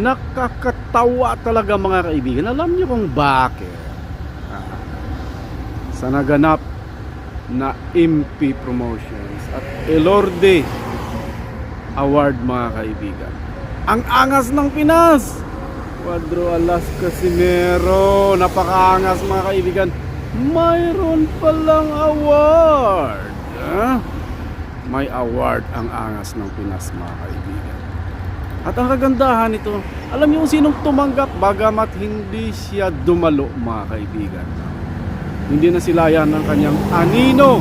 Nakakatawa talaga mga kaibigan. Alam niyo kung bakit? Sa naganap na MP Promotions at Elorde Award mga kaibigan. Ang angas ng Pinas! Cuadro Alas Casimero. Napakaangas mga kaibigan. Mayroon palang award. May award ang angas ng Pinas mga kaibigan. At ang kagandahan nito, alam niyo kung sinong tumanggap bagamat hindi siya dumalo mga kaibigan. Hindi na sila yan ng kanyang anino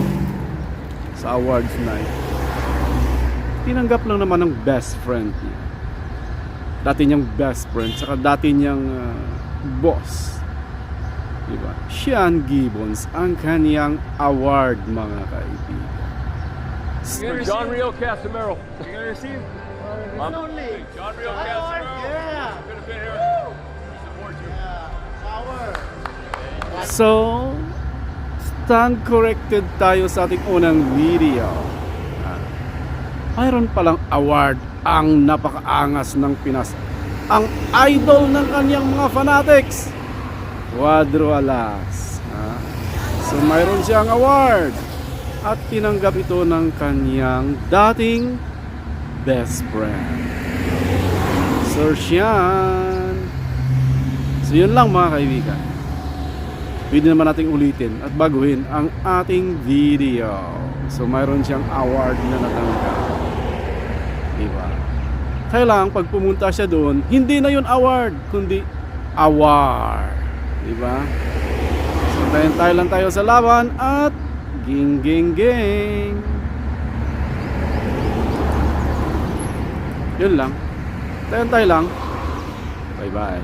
sa awards night. Tinanggap lang naman ng best friend niya. Dati niyang best friend, saka dati niyang boss. Diba? Sean Gibbons ang kanyang award mga kaibigan. John Rio Casimero. You gonna receive? Only. John Rio Casimero. Yeah. Could have been here. We support you. Power. So, stand corrected tayo sa ating unang video. Mayroon palang award ang napakaangas ng Pinas. Ang idol ng kanyang mga fanatics, Cuadro Alas. So, mayroon siyang award. At tinanggap ito ng kanyang dating best friend, Sir Sean. So yun lang mga kaibigan. Pwede naman nating ulitin at baguhin ang ating video. So mayroon siyang award na natanggap, diba? Kailangan pag pumunta siya doon, hindi na yun award, kundi award, diba? So tayo lang tayo sa laban at ging ging ging. Yun lang. Tayo lang. Bye bye.